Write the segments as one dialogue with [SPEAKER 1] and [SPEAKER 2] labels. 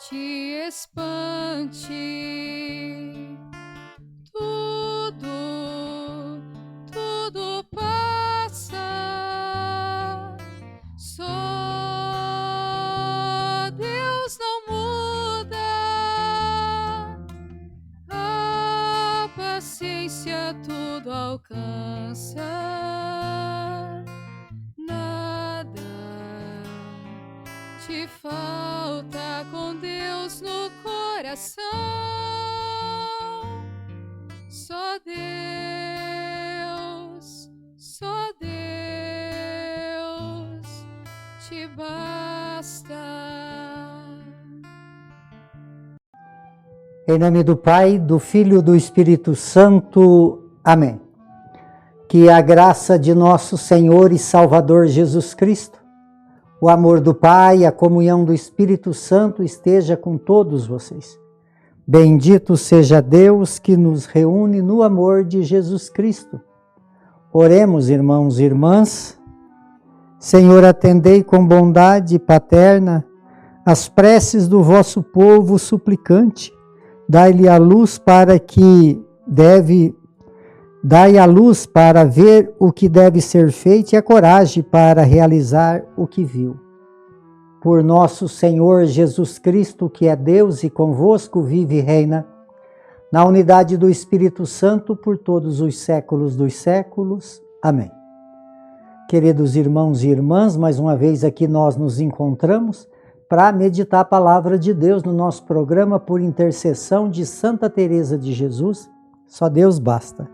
[SPEAKER 1] te espante. Tudo passa, só Deus não muda, a paciência tudo alcança, nada te falta com Deus no coração. Só Deus te basta.
[SPEAKER 2] Em nome do Pai, do Filho e do Espírito Santo. Amém. Que a graça de nosso Senhor e Salvador Jesus Cristo, o amor do Pai e a comunhão do Espírito Santo esteja com todos vocês. Bendito seja Deus que nos reúne no amor de Jesus Cristo. Oremos, irmãos e irmãs. Senhor, atendei com bondade paterna as preces do vosso povo suplicante. Dai-lhe a luz para ver o que deve ser feito e a coragem para realizar o que viu. Por nosso Senhor Jesus Cristo, que é Deus e convosco vive e reina, na unidade do Espírito Santo, por todos os séculos dos séculos. Amém. Queridos irmãos e irmãs, mais uma vez aqui nós nos encontramos para meditar a palavra de Deus no nosso programa por intercessão de Santa Teresa de Jesus. Só Deus basta.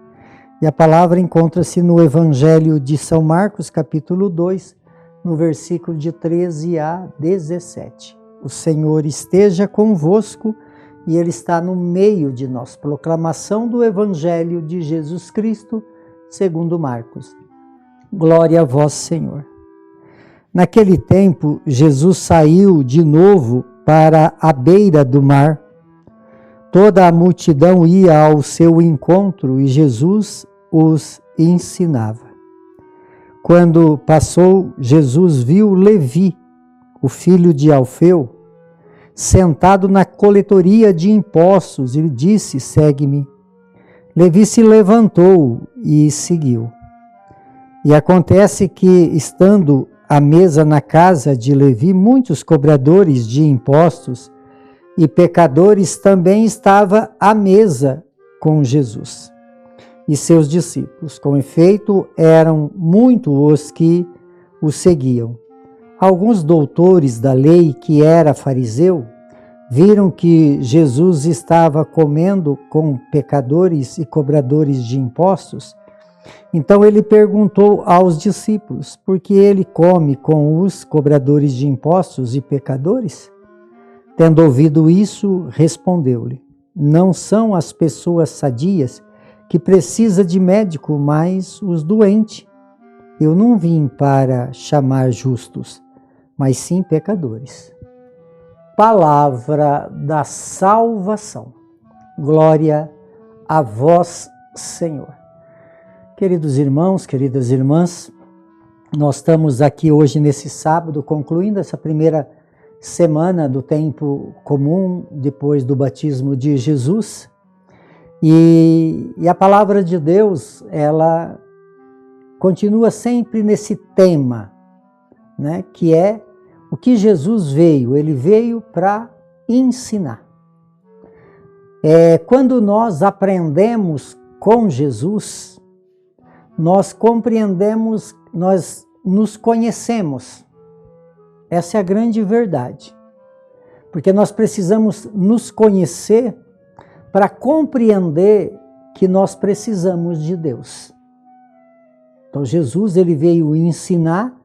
[SPEAKER 2] E a palavra encontra-se no Evangelho de São Marcos, capítulo 2, no versículo de 13 a 17. O Senhor esteja convosco e Ele está no meio de nós. Proclamação do Evangelho de Jesus Cristo, segundo Marcos. Glória a vós, Senhor. Naquele tempo, Jesus saiu de novo para a beira do mar. Toda a multidão ia ao seu encontro e Jesus os ensinava. Quando passou, Jesus viu Levi, o filho de Alfeu, sentado na coletoria de impostos e disse: segue-me. Levi se levantou e seguiu. E acontece que, estando à mesa na casa de Levi, muitos cobradores de impostos e pecadores também estavam à mesa com Jesus e seus discípulos. Com efeito, eram muitos os que o seguiam. Alguns doutores da lei, que era fariseu, viram que Jesus estava comendo com pecadores e cobradores de impostos. Então ele perguntou aos discípulos: por que ele come com os cobradores de impostos e pecadores? Tendo ouvido isso, respondeu-lhe: não são as pessoas sadias que precisam de médico, mas os doentes. Eu não vim para chamar justos, mas sim pecadores. Palavra da salvação. Glória a vós, Senhor. Queridos irmãos, queridas irmãs, nós estamos aqui hoje nesse sábado, concluindo essa primeira semana do tempo comum, depois do batismo de Jesus. E a palavra de Deus, ela continua sempre nesse tema, né, que é o que Jesus veio. Ele veio para ensinar. Quando nós aprendemos com Jesus, nós compreendemos, nós nos conhecemos. Essa é a grande verdade. Porque nós precisamos nos conhecer para compreender que nós precisamos de Deus. Então Jesus, ele veio ensinar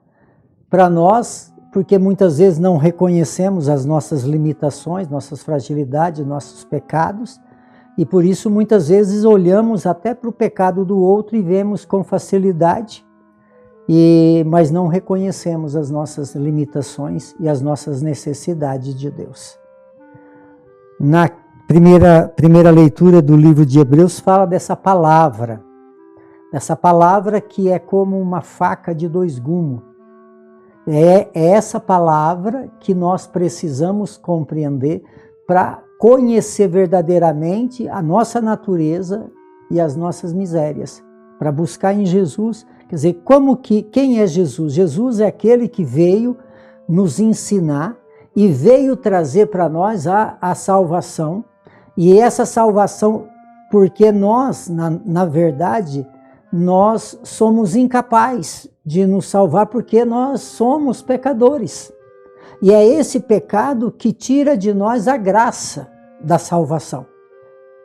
[SPEAKER 2] para nós, porque muitas vezes não reconhecemos as nossas limitações, nossas fragilidades, nossos pecados, e por isso muitas vezes olhamos até para o pecado do outro e vemos com facilidade, mas não reconhecemos as nossas limitações e as nossas necessidades de Deus. Na primeira leitura do livro de Hebreus fala dessa palavra que é como uma faca de dois gumes. É essa palavra que nós precisamos compreender para conhecer verdadeiramente a nossa natureza e as nossas misérias, para buscar em Jesus. Quer dizer, quem é Jesus? Jesus é aquele que veio nos ensinar e veio trazer para nós a salvação. E essa salvação, porque nós, na verdade, nós somos incapazes de nos salvar porque nós somos pecadores. E é esse pecado que tira de nós a graça da salvação.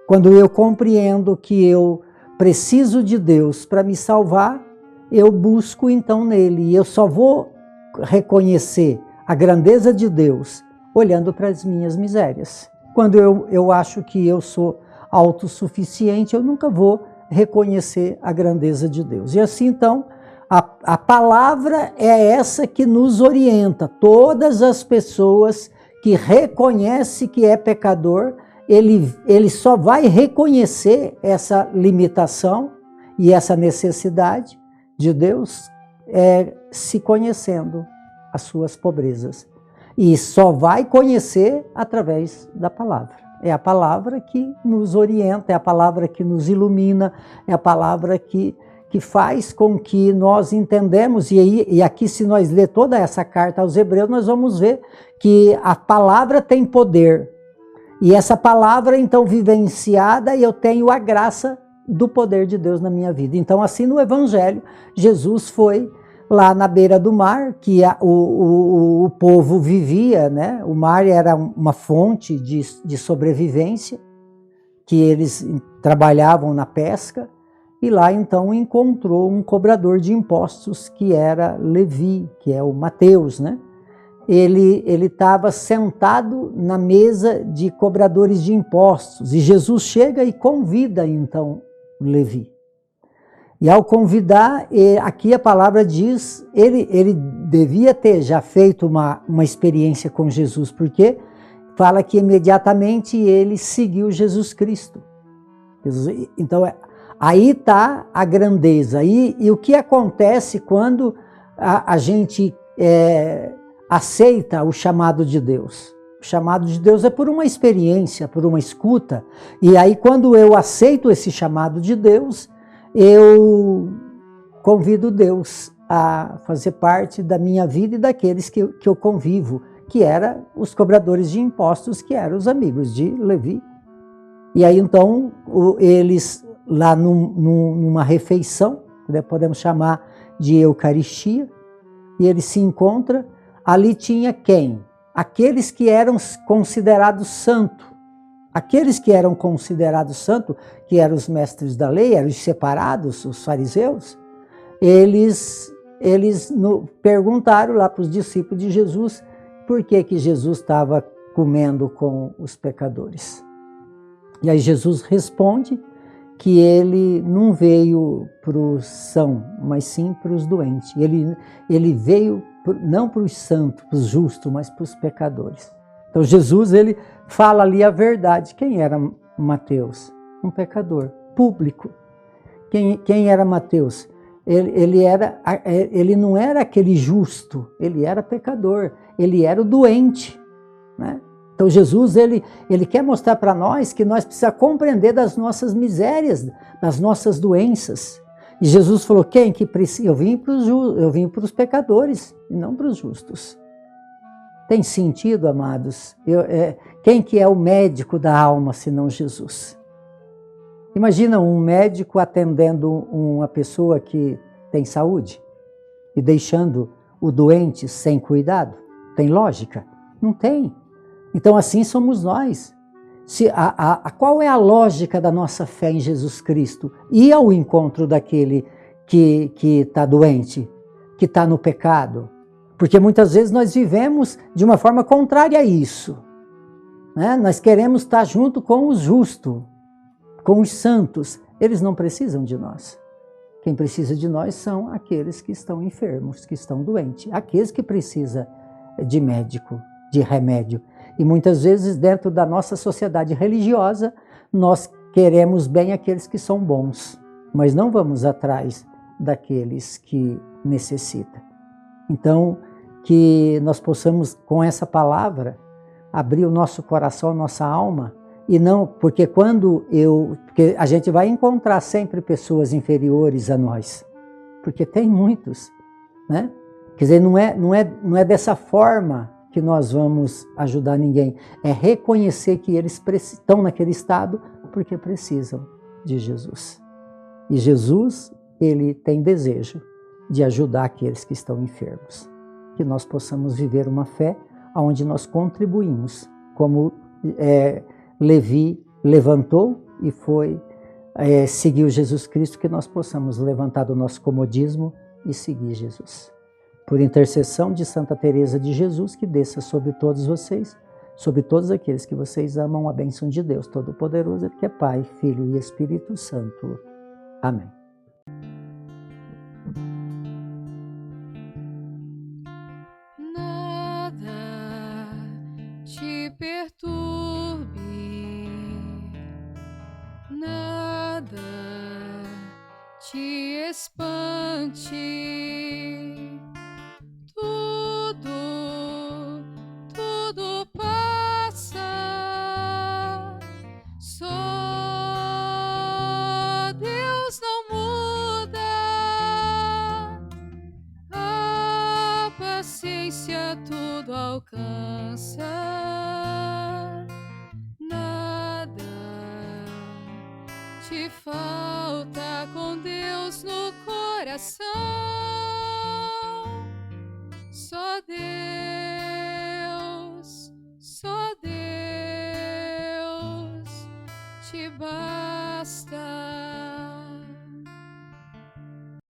[SPEAKER 2] Quando eu compreendo que eu preciso de Deus para me salvar, eu busco então nele. E eu só vou reconhecer a grandeza de Deus olhando para as minhas misérias. Quando eu acho que eu sou autossuficiente, eu nunca vou reconhecer a grandeza de Deus. E assim então, a palavra é essa que nos orienta. Todas as pessoas que reconhecem que é pecador, ele só vai reconhecer essa limitação e essa necessidade de Deus se conhecendo as suas pobrezas. E só vai conhecer através da palavra. É a palavra que nos orienta, é a palavra que nos ilumina, é a palavra que faz com que nós entendamos, e aqui se nós ler toda essa carta aos Hebreus, nós vamos ver que a palavra tem poder, e essa palavra então vivenciada, eu tenho a graça do poder de Deus na minha vida. Então assim no Evangelho, Jesus foi lá na beira do mar, que o povo vivia, né? O mar era uma fonte de sobrevivência, que eles trabalhavam na pesca, e lá então encontrou um cobrador de impostos que era Levi, que é o Mateus, né? Ele estava sentado na mesa de cobradores de impostos, e Jesus chega e convida então Levi. E ao convidar, aqui a palavra diz, ele devia ter já feito uma experiência com Jesus, porque fala que imediatamente ele seguiu Jesus Cristo. Então, aí está a grandeza. E o que acontece quando a gente aceita o chamado de Deus? O chamado de Deus é por uma experiência, por uma escuta. E aí quando eu aceito esse chamado de Deus, eu convido Deus a fazer parte da minha vida e daqueles que eu convivo, que eram os cobradores de impostos, que eram os amigos de Levi. E aí então eles lá numa refeição, né, podemos chamar de Eucaristia, e eles se encontram, ali tinha quem? Aqueles que eram considerados santos. Aqueles que eram considerados santos, que eram os mestres da lei, eram os separados, os fariseus, eles perguntaram lá para os discípulos de Jesus por que Jesus estava comendo com os pecadores. E aí Jesus responde que ele não veio para os sãos, mas sim para os doentes. Ele veio não para os santos, para os justos, mas para os pecadores. Então Jesus, ele fala ali a verdade. Quem era Mateus? Um pecador público. Quem era Mateus? Ele não era aquele justo, ele era pecador, ele era o doente, né? Então Jesus, ele quer mostrar para nós que nós precisamos compreender das nossas misérias, das nossas doenças. E Jesus falou, quem que precisa? Eu vim para os pecadores e não para os justos. Tem sentido, amados? Quem que é o médico da alma, senão Jesus? Imagina um médico atendendo uma pessoa que tem saúde e deixando o doente sem cuidado. Tem lógica? Não tem. Então assim somos nós. Qual é a lógica da nossa fé em Jesus Cristo? Ir ao encontro daquele que está doente, que está no pecado. Porque muitas vezes nós vivemos de uma forma contrária a isso, né? Nós queremos estar junto com os justos, com os santos. Eles não precisam de nós. Quem precisa de nós são aqueles que estão enfermos, que estão doentes, aqueles que precisam de médico, de remédio. E muitas vezes dentro da nossa sociedade religiosa, nós queremos bem aqueles que são bons, mas não vamos atrás daqueles que necessitam. Então, que nós possamos, com essa palavra, abrir o nosso coração, a nossa alma, e não, porque porque a gente vai encontrar sempre pessoas inferiores a nós, porque tem muitos, né? Quer dizer, não é dessa forma que nós vamos ajudar ninguém, é reconhecer que eles estão naquele estado porque precisam de Jesus. E Jesus, ele tem desejo de ajudar aqueles que estão enfermos. Que nós possamos viver uma fé onde nós contribuímos, como Levi levantou e seguiu Jesus Cristo, que nós possamos levantar do nosso comodismo e seguir Jesus. Por intercessão de Santa Teresa de Jesus, que desça sobre todos vocês, sobre todos aqueles que vocês amam, a bênção de Deus Todo-Poderoso, que é Pai, Filho e Espírito Santo. Amém.
[SPEAKER 1] Nada te perturbe, nada te espante, tudo passa, só Deus não muda, a paciência tudo alcança, nada te falta com Deus no coração, só Deus te basta.